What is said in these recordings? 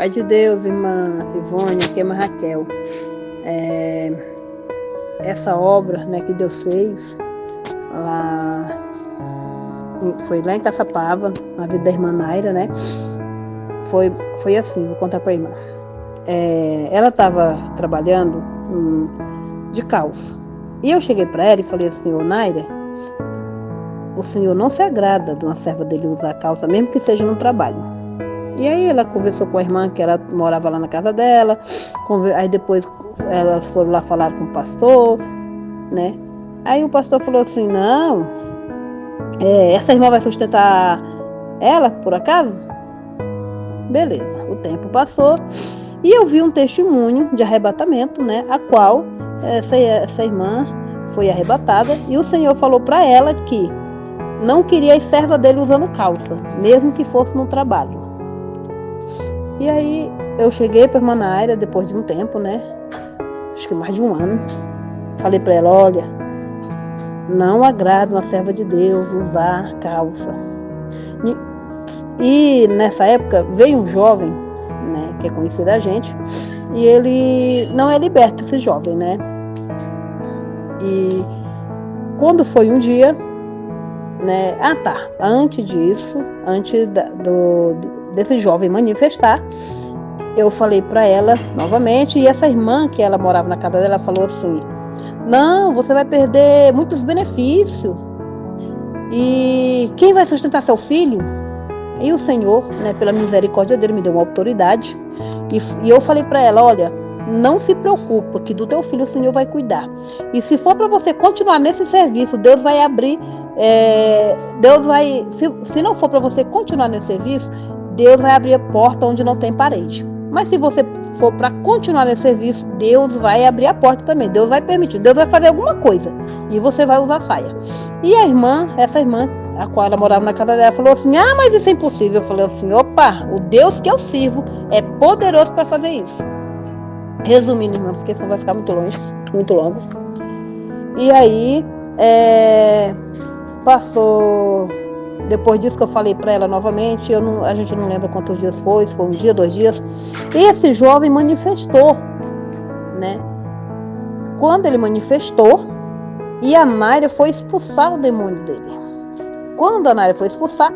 Pai de Deus, irmã Ivone, aqui é a Raquel. Essa obra, né, que Deus fez, foi lá em Caçapava, na vida da irmã Naira, né? Foi assim, vou contar para a irmã. Ela estava trabalhando de calça. E eu cheguei para ela e falei assim: ô Naira, o senhor não se agrada de uma serva dele usar calça, mesmo que seja no trabalho. E aí ela conversou com a irmã, que ela morava lá na casa dela. Aí depois elas foram lá falar com o pastor, né? Aí o pastor falou assim: não, essa irmã vai sustentar ela, por acaso? Beleza, o tempo passou e eu vi um testemunho de arrebatamento, né? A qual essa irmã foi arrebatada e o Senhor falou para ela que não queria a serva dele usando calça, mesmo que fosse no trabalho. E aí eu cheguei para a irmã Naira depois de um tempo, né? Acho que mais de um ano. Falei para ela: olha, não agrada uma serva de Deus usar calça. E nessa época veio um jovem, né, que é conhecido da gente, e ele não é liberto, esse jovem, né? E quando foi um dia, né? Antes disso, desse jovem manifestar, eu falei para ela novamente, e essa irmã que ela morava na casa dela falou assim: não, você vai perder muitos benefícios. E quem vai sustentar seu filho? E o Senhor, né, pela misericórdia dele, me deu uma autoridade. E eu falei para ela: olha, não se preocupa, que do teu filho o Senhor vai cuidar. E se for para você continuar nesse serviço, Deus vai abrir. Se não for para você continuar nesse serviço, Deus vai abrir a porta onde não tem parede. Mas se você for para continuar nesse serviço, Deus vai abrir a porta também. Deus vai permitir, Deus vai fazer alguma coisa e você vai usar saia. E essa irmã, a qual ela morava na casa dela, falou assim: ah, mas isso é impossível. Eu falei assim: opa, o Deus que eu sirvo é poderoso para fazer isso. Resumindo, irmã, porque senão vai ficar muito longo. E aí passou. Depois disso que eu falei para ela novamente, a gente não lembra quantos dias foi, se foi um dia, 2 dias. Esse jovem manifestou, né? Quando ele manifestou, e a Naira foi expulsar o demônio dele. Quando a Naira foi expulsar,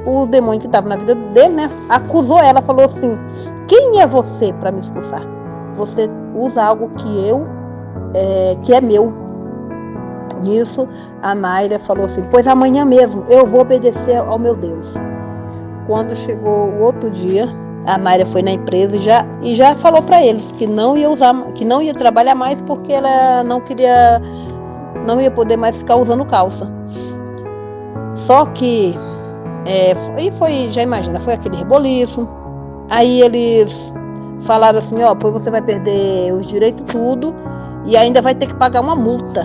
o demônio que estava na vida dele, né, acusou ela, falou assim: quem é você para me expulsar? Você usa algo que é meu. Nisso, a Naira falou assim: pois amanhã mesmo eu vou obedecer ao meu Deus. Quando chegou o outro dia, a Naira foi na empresa e já falou para eles que não ia trabalhar mais, porque ela não ia poder mais ficar usando calça. Só que já imagina, foi aquele reboliço. Aí eles falaram assim: ó, pois você vai perder os direitos tudo e ainda vai ter que pagar uma multa.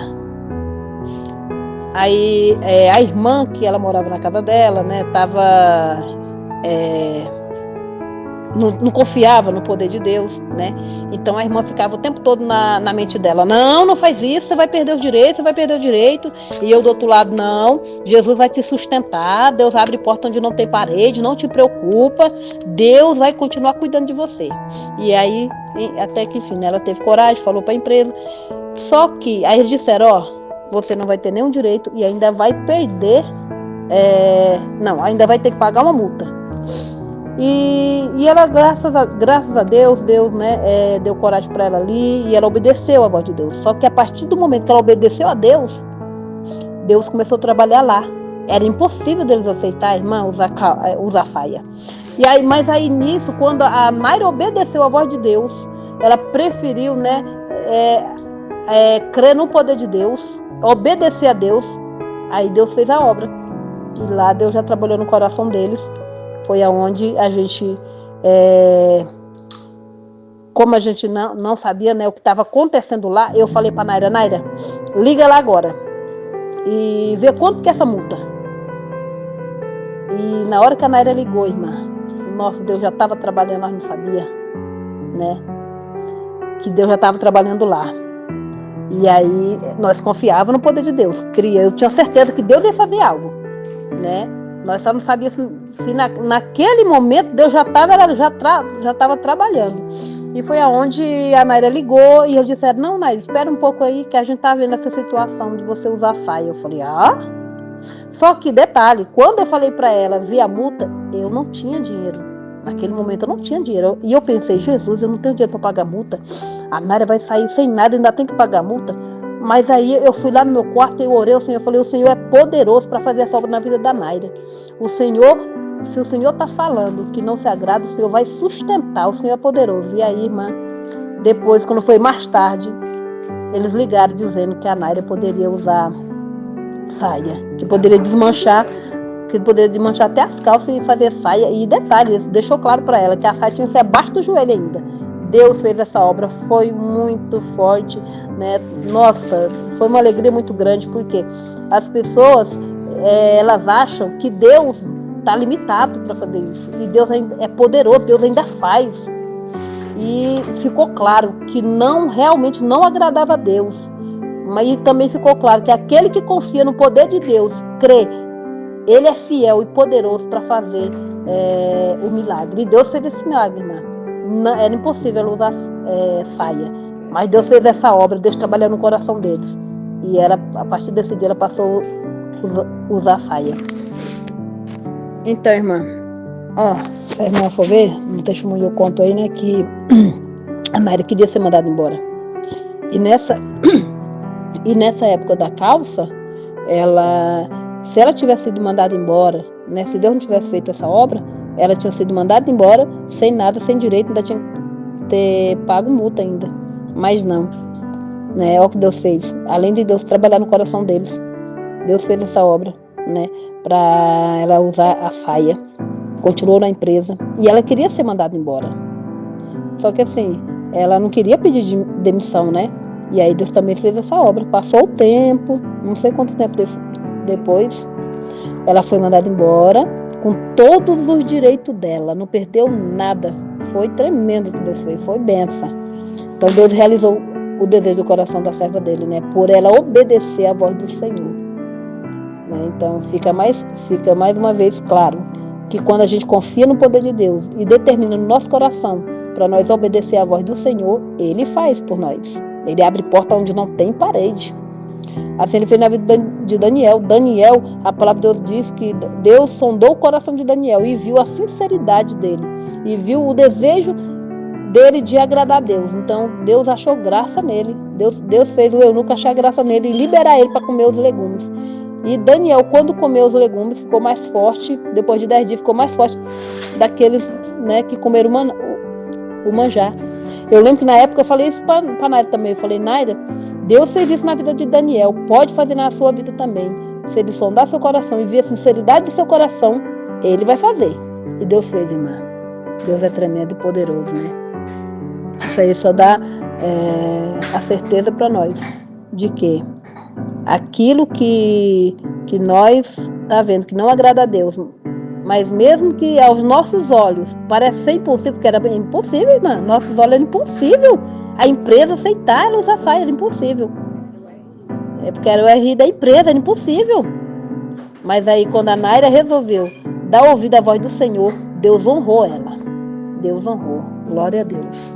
Aí a irmã, que ela morava na casa dela, né, não confiava no poder de Deus, né? Então a irmã ficava o tempo todo na mente dela: não faz isso, você vai perder os direitos. E eu do outro lado: não, Jesus vai te sustentar, Deus abre porta onde não tem parede, não te preocupa, Deus vai continuar cuidando de você. E aí, até que enfim, ela teve coragem, falou para a empresa. Só que aí eles disseram: ó, você não vai ter nenhum direito e ainda vai perder, ainda vai ter que pagar uma multa. E ela, graças a Deus, né, deu coragem para ela ali e ela obedeceu a voz de Deus. Só que a partir do momento que ela obedeceu a Deus, Deus começou a trabalhar lá. Era impossível deles aceitar a irmã usar saia. Mas aí nisso, quando a Naira obedeceu a voz de Deus, ela preferiu, né, crer no poder de Deus, obedecer a Deus. Aí Deus fez a obra e lá Deus já trabalhou no coração deles. Foi aonde a gente, como a gente não sabia, né, o que estava acontecendo lá, eu falei para Naira: liga lá agora e vê quanto que é essa multa. E na hora que a Naira ligou, irmã, nossa, Deus já estava trabalhando, nós não sabia, né, que Deus já estava trabalhando lá. E aí nós confiávamos no poder de Deus, eu tinha certeza que Deus ia fazer algo, né? Nós só não sabíamos se naquele momento Deus ela já estava trabalhando. E foi aonde a Naira ligou e eu disse, não, Naira, espera um pouco aí que a gente tá vendo essa situação de você usar saia. Eu falei, Só que, detalhe, quando eu falei para ela, vi a multa, eu não tinha dinheiro. Naquele momento eu não tinha dinheiro. E eu pensei, Jesus, eu não tenho dinheiro para pagar multa. A Naira vai sair sem nada, ainda tem que pagar multa. Mas aí eu fui lá no meu quarto e eu orei ao Senhor. Eu falei, o Senhor é poderoso para fazer essa obra na vida da Naira. O Senhor, se o Senhor está falando que não se agrada, o Senhor vai sustentar. O Senhor é poderoso. E aí, irmã, depois, quando foi mais tarde, eles ligaram dizendo que a Naira poderia usar saia, que poderia desmanchar até as calças e fazer saia. E detalhe, isso deixou claro para ela que a saia tinha que ser abaixo do joelho ainda. Deus fez essa obra, foi muito forte, né? Nossa, foi uma alegria muito grande, porque as pessoas, elas acham que Deus está limitado para fazer isso. E Deus é poderoso, Deus ainda faz. E ficou claro que realmente não agradava a Deus. Mas também ficou claro que aquele que confia no poder de Deus, crê, ele é fiel e poderoso para fazer o milagre. E Deus fez esse milagre, irmã. Não, era impossível ela usar saia. Mas Deus fez essa obra, Deus trabalhou no coração deles. E ela, a partir desse dia ela passou a usar saia. Então, irmã, se a irmã for ver, no testemunho eu conto aí, né, que a Naira queria ser mandada embora. E nessa época da calça, se ela tivesse sido mandada embora, né, se Deus não tivesse feito essa obra, ela tinha sido mandada embora sem nada, sem direito, ainda tinha que ter pago multa ainda. Mas não, né, olha o que Deus fez. Além de Deus trabalhar no coração deles, Deus fez essa obra, né, para ela usar a saia. Continuou na empresa e ela queria ser mandada embora. Só que assim, ela não queria pedir demissão, né? E aí Deus também fez essa obra. Passou o tempo, não sei quanto tempo depois, ela foi mandada embora com todos os direitos dela, não perdeu nada. Foi tremendo o que Deus fez, foi bênção. Então Deus realizou o desejo do coração da serva dele, né? Por ela obedecer à voz do Senhor. Né? Então fica mais uma vez claro que quando a gente confia no poder de Deus e determina no nosso coração para nós obedecer à voz do Senhor, Ele faz por nós. Ele abre porta onde não tem parede. Assim Ele fez na vida de Daniel. Daniel, a palavra de Deus diz que Deus sondou o coração de Daniel e viu a sinceridade dele. E viu o desejo dele de agradar a Deus. Então Deus achou graça nele. Deus fez o eunuco achar graça nele e liberar ele para comer os legumes. E Daniel, quando comeu os legumes, ficou mais forte. Depois de 10 dias, ficou mais forte daqueles, né, que comeram o manjar. Eu lembro que na época eu falei isso para Naira também. Eu falei, Naira, Deus fez isso na vida de Daniel. Pode fazer na sua vida também. Se Ele sondar seu coração e ver a sinceridade do seu coração, Ele vai fazer. E Deus fez, irmã. Deus é tremendo e poderoso, né? Isso aí só dá a certeza para nós de que aquilo que nós tá vendo que não agrada a Deus, mas mesmo que aos nossos olhos parece ser impossível, porque era impossível, irmã, nossos olhos era impossível a empresa aceitar ela usar saia, era impossível, porque era o RI da empresa, era impossível. Mas aí quando a Naira resolveu dar ouvido à voz do Senhor, Deus honrou ela. Deus honrou, glória a Deus.